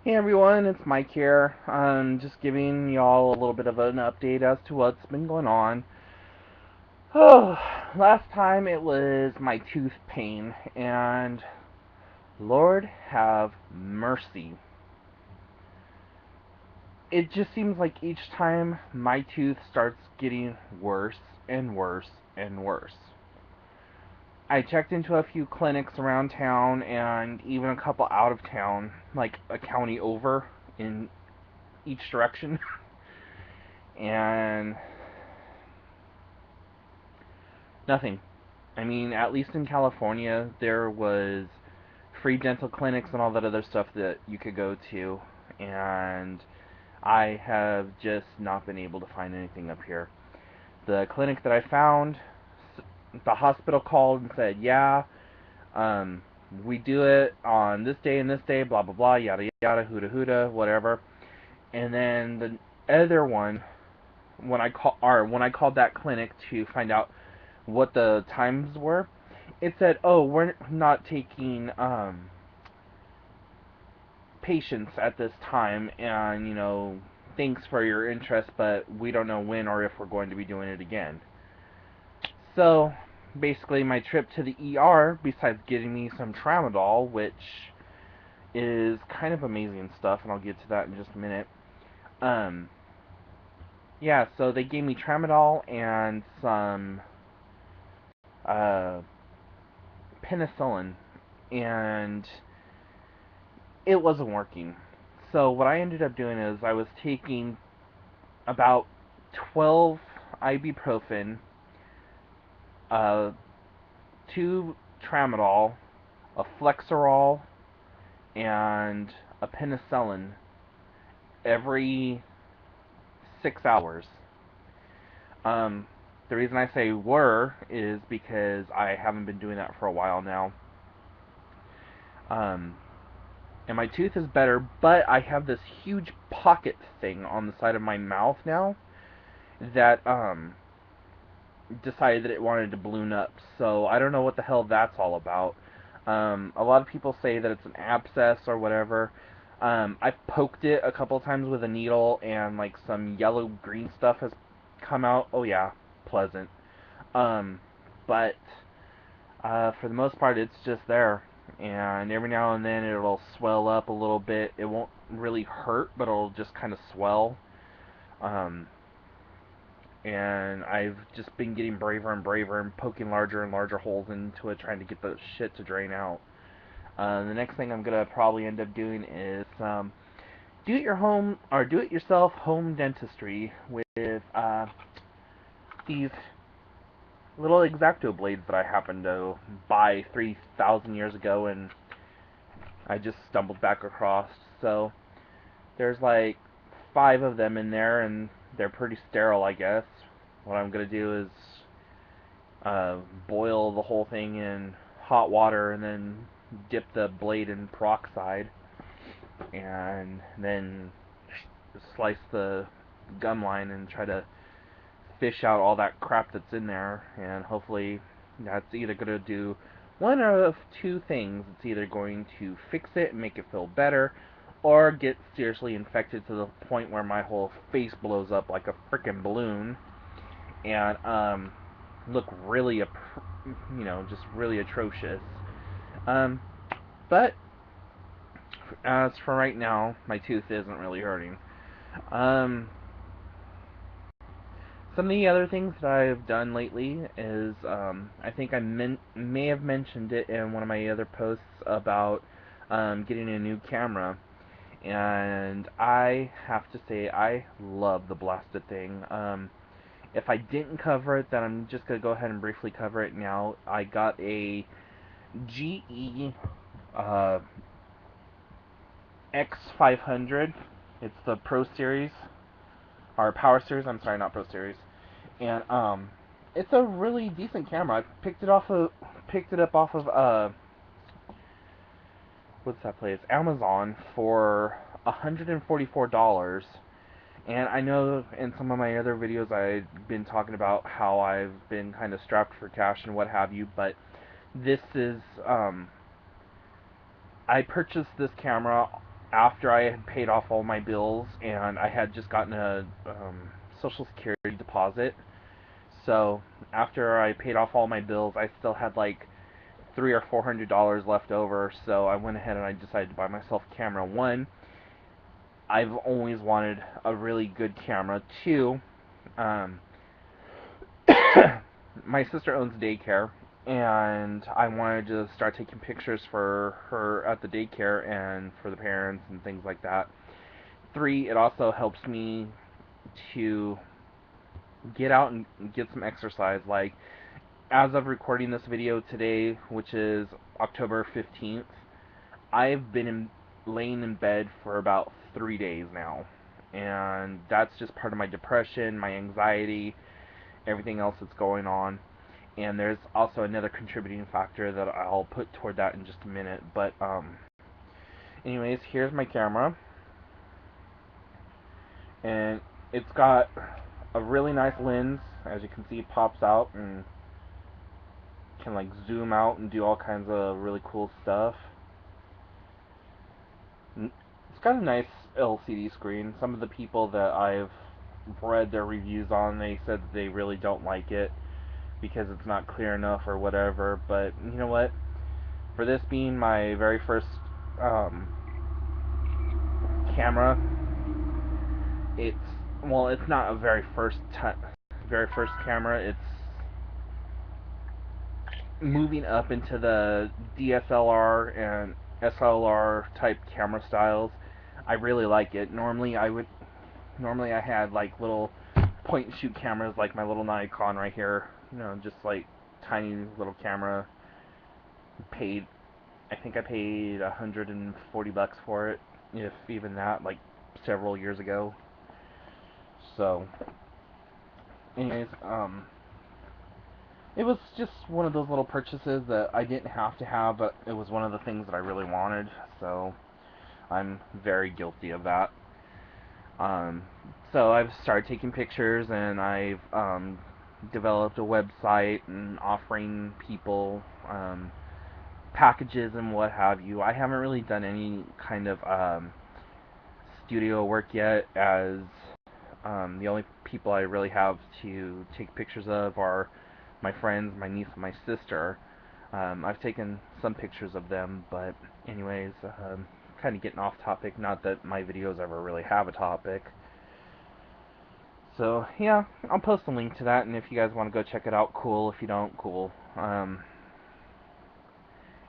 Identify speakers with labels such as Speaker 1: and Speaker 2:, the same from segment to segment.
Speaker 1: Hey everyone, it's Mike here. Just giving y'all a little bit of an update as to what's been going on. Oh, last time it was my tooth pain, and Lord have mercy. It just seems like each time my tooth starts getting worse and worse and worse. I checked into a few clinics around town and even a couple out of town, like a county over in each direction. And nothing. I mean, at least in California, there was free dental clinics and all that other stuff that you could go to, and I have just not been able to find anything up here. The clinic that I found, the hospital called and said, yeah, um, we do it on this day and this day, blah blah blah, yada yada, huda huda, whatever. And then the other one, when I called that clinic to find out what the times were, it said, "Oh, we're not taking patients at this time, and thanks for your interest, but we don't know when or if we're going to be doing it again." So, basically, my trip to the ER, besides getting me some tramadol, which is kind of amazing stuff, and I'll get to that in just a minute. Um, yeah, so they gave me tramadol and some uh, penicillin, and it wasn't working. So what I ended up doing is I was taking about 12 ibuprofen, uh, 2 tramadol, a Flexerol, and a penicillin every 6 hours. Um, the reason I say were is because I haven't been doing that for a while now. Um, and my tooth is better, but I have this huge pocket thing on the side of my mouth now that decided that it wanted to balloon up. So I don't know what the hell that's all about. A lot of people say that it's an abscess or whatever. I've poked it a couple times with a needle, and like some yellow green stuff has come out. Oh yeah, pleasant. Um, but for the most part, it's just there. And every now and then it'll swell up a little bit. It won't really hurt, but it'll just kind of swell. Um, and I've just been getting braver and braver and poking larger and larger holes into it, trying to get the shit to drain out. The next thing I'm gonna probably end up doing is do it yourself home dentistry with these little X-Acto blades that I happened to buy 3,000 years ago, and I just stumbled back across. So there's like 5 of them in there, and they're pretty sterile, I guess. What I'm gonna do is boil the whole thing in hot water and then dip the blade in peroxide and then slice the gum line and try to fish out all that crap that's in there, and hopefully that's either going to do one of two things. It's either going to fix it and make it feel better, or get seriously infected to the point where my whole face blows up like a freaking balloon and look really, just really atrocious. Um, but as for right now, my tooth isn't really hurting. Um, some of the other things that I've done lately is I think may have mentioned it in one of my other posts about getting a new camera. And I have to say, I love the blasted thing. If I didn't cover it, then I'm just going to go ahead and briefly cover it now. I got a GE uh, X500. It's the Pro Series, or Power Series. I'm sorry, not Pro Series. And it's a really decent camera. I picked it up off of what's that place? Amazon for $144. And I know in some of my other videos I've been talking about how I've been kind of strapped for cash and what have you, but this is I purchased this camera after I had paid off all my bills and I had just gotten a Social Security deposit. So after I paid off all my bills, I still had like $300 or $400 left over. So I went ahead and I decided to buy myself a camera. One, I've always wanted a really good camera. Two, um, my sister owns daycare, and I wanted to start taking pictures for her at the daycare and for the parents and things like that. Three, it also helps me to get out and get some exercise. Like, as of recording this video today, which is October 15th, I've been laying in bed for about 3 days now. And that's just part of my depression, my anxiety, everything else that's going on. And there's also another contributing factor that I'll put toward that in just a minute. But anyways, here's my camera, and it's got a really nice lens. As you can see, it pops out and can like zoom out and do all kinds of really cool stuff. It's got a nice LCD screen. Some of the people that I've read their reviews on, they said that they really don't like it because it's not clear enough or whatever. But you know what? For this being my very first camera, it's it's not a very first camera. It's moving up into the DSLR and SLR type camera styles. I really like it. Normally I had like little point and shoot cameras like my little Nikon right here, just like tiny little camera. Paid I think I paid $140 for it, if even that, like several years ago. So, anyways, it was just one of those little purchases that I didn't have to have, but it was one of the things that I really wanted. So, I'm very guilty of that. Um, so I've started taking pictures, and I've developed a website and offering people packages and what have you. I haven't really done any kind of studio work yet, as the only people I really have to take pictures of are my friends, my niece, and my sister. I've taken some pictures of them, but anyways, kind of getting off topic. Not that my videos ever really have a topic. So yeah, I'll post a link to that, and if you guys want to go check it out, cool. If you don't, cool.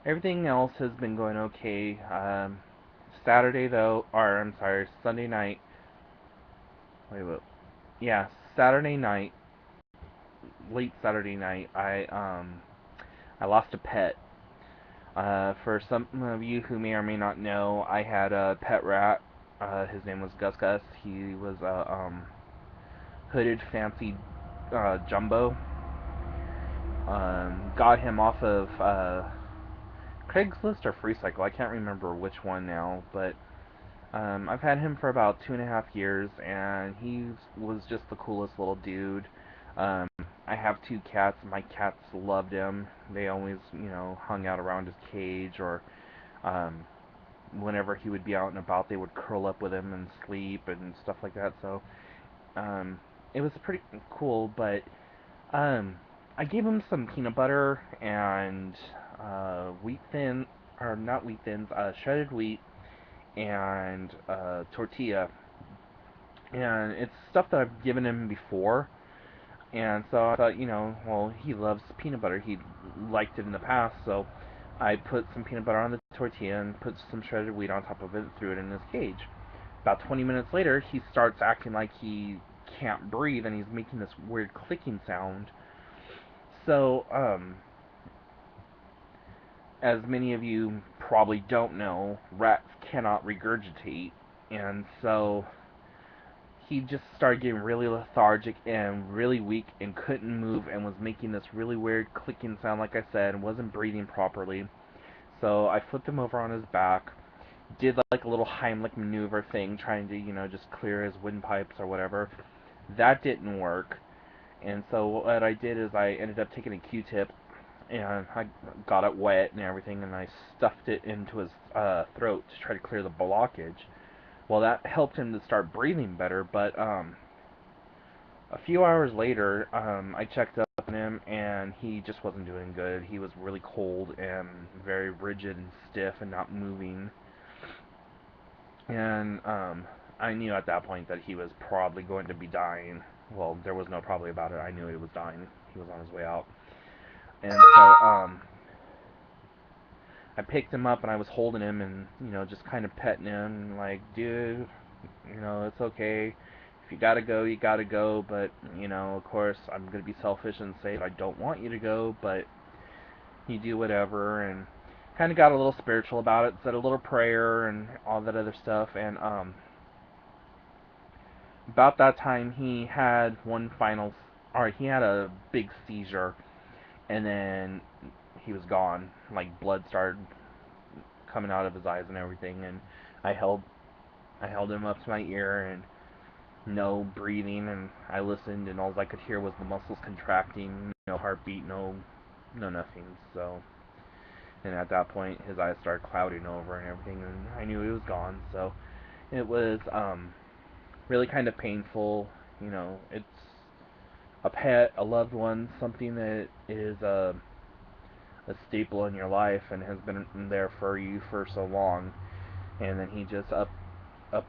Speaker 1: Everything else has been going okay. Saturday though, or I'm sorry, Sunday night. Wait. Yeah, Saturday night, late Saturday night, I lost a pet. For some of you who may or may not know, I had a pet rat. His name was Gus Gus. He was a hooded fancy jumbo. Got him off of Craigslist or FreeCycle. I can't remember which one now, but I've had him for about 2.5 years, and he was just the coolest little dude. I have two cats. My cats loved him. They always, hung out around his cage, or um, whenever he would be out and about, they would curl up with him and sleep and stuff like that. So it was pretty cool. But I gave him some peanut butter and wheat thin, or not wheat thins, shredded wheat and tortilla, and it's stuff that I've given him before. And so I thought, well, he loves peanut butter. He liked it in the past, so I put some peanut butter on the tortilla and put some shredded wheat on top of it and threw it in his cage. About 20 minutes later, he starts acting like he can't breathe, and he's making this weird clicking sound. So, as many of you probably don't know, rats cannot regurgitate, and so he just started getting really lethargic and really weak and couldn't move and was making this really weird clicking sound, like I said, and wasn't breathing properly. So I flipped him over on his back, did like a little Heimlich maneuver thing, trying to, just clear his windpipes or whatever. That didn't work. And so what I did is I ended up taking a Q-tip and I got it wet and everything, and I stuffed it into his throat to try to clear the blockage. Well, that helped him to start breathing better, but a few hours later, I checked up on him, and he just wasn't doing good. He was really cold and very rigid and stiff and not moving. And I knew at that point that he was probably going to be dying. Well, there was no probably about it. I knew he was dying. He was on his way out. And so I picked him up and I was holding him and, just kind of petting him, like, dude, it's okay. If you gotta go, you gotta go. But, of course, I'm gonna be selfish and say I don't want you to go, but you do whatever. And kind of got a little spiritual about it, said a little prayer and all that other stuff. And about that time, he had he had a big seizure, and then he was gone. Like blood started coming out of his eyes and everything. And I held I held him up to my ear and no breathing, and I listened, and all I could hear was the muscles contracting, no heartbeat, no nothing. So, and at that point, his eyes started clouding over and everything, and I knew he was gone. So it was really kind of painful. It's a pet, a loved one, something that is a staple in your life and has been there for you for so long, and then he just up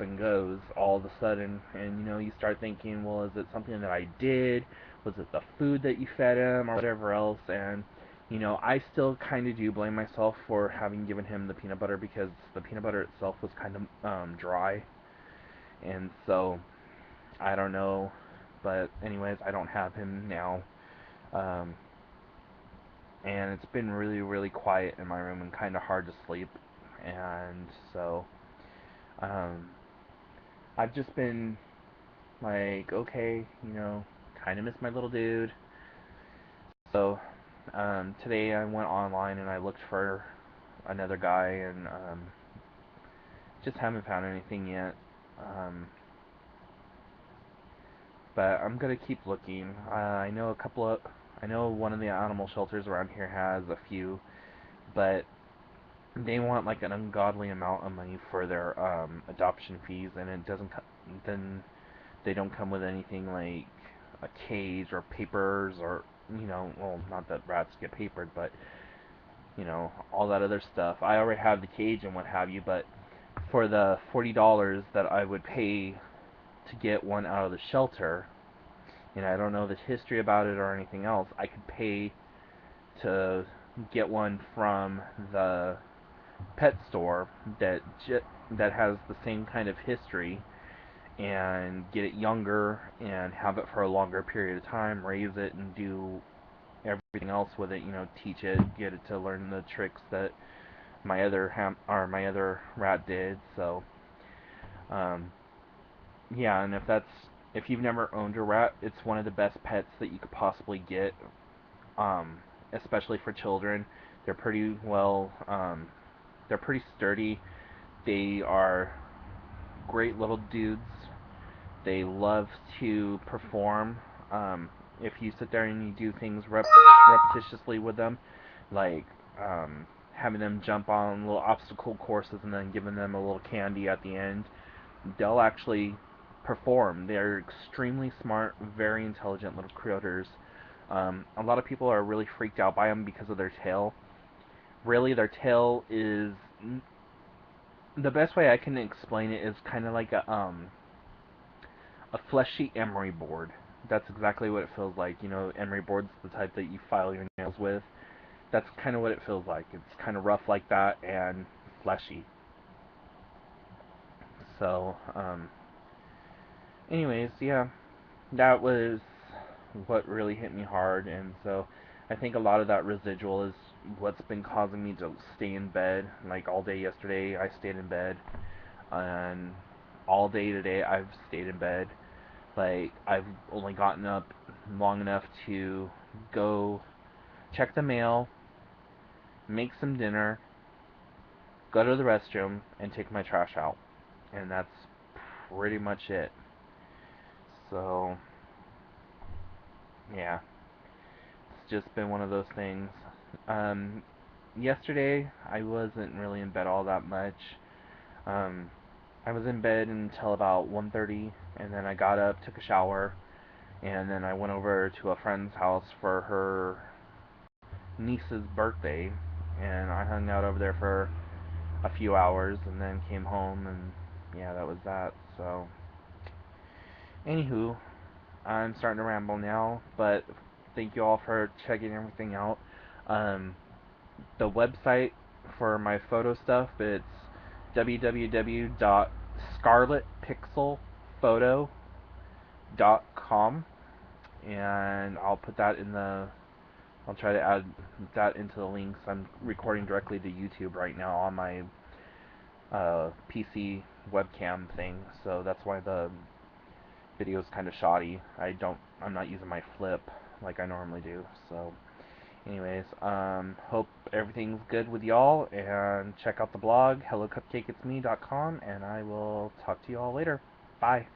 Speaker 1: and goes all of a sudden. And you start thinking, well, is it something that I did? Was it the food that you fed him or whatever else? And I still kind of do blame myself for having given him the peanut butter, because the peanut butter itself was kind of dry. And so I don't know, but anyways, I don't have him now. um, and it's been really, really quiet in my room and kind of hard to sleep. And so um, I've just been like, okay, kind of miss my little dude. So today I went online and I looked for another guy, and just haven't found anything yet. Um, but I'm gonna keep looking. I know one of the animal shelters around here has a few, but they want like an ungodly amount of money for their adoption fees, and it doesn't. Then they don't come with anything like a cage or papers, or well, not that rats get papered, but all that other stuff. I already have the cage and what have you, but for the $40 that I would pay to get one out of the shelter, I don't know the history about it or anything else, I could pay to get one from the pet store that has the same kind of history, and get it younger and have it for a longer period of time, raise it and do everything else with it, teach it, get it to learn the tricks that my other rat did. So um yeah, and if you've never owned a rat, it's one of the best pets that you could possibly get, um especially for children. They're pretty well they're pretty sturdy. They are great little dudes. They love to perform. Um, if you sit there and you do things repetitiously with them, like having them jump on little obstacle courses and then giving them a little candy at the end, they'll actually perform. They're extremely smart, very intelligent little critters. A lot of people are really freaked out by them because of their tail. Really, their tail is the best way I can explain it is kind of like a fleshy emery board. That's exactly what it feels like. Emery board's the type that you file your nails with. That's kind of what it feels like. It's kind of rough like that and fleshy. So, anyways, yeah, that was what really hit me hard, and so I think a lot of that residual is what's been causing me to stay in bed. Like all day yesterday, I stayed in bed, and all day today, I've stayed in bed. Like, I've only gotten up long enough to go check the mail, make some dinner, go to the restroom, and take my trash out. And that's pretty much it. So, yeah, it's just been one of those things. Um, Yesterday I wasn't really in bed all that much. Um, I was in bed until about 1:30, and then I got up, took a shower, and then I went over to a friend's house for her niece's birthday, and I hung out over there for a few hours, and then came home, and yeah, that was that. So, anywho, I'm starting to ramble now, but thank you all for checking everything out. Um, the website for my photo stuff, it's www.scarletpixelphoto.com, and I'll try to add that into the links. I'm recording directly to YouTube right now on my PC webcam thing, so that's why the video is kind of shoddy. I'm not using my flip like I normally do. So, anyways, hope everything's good with y'all, and check out the blog hellocupcakeitsme.com, and I will talk to you all later. Bye.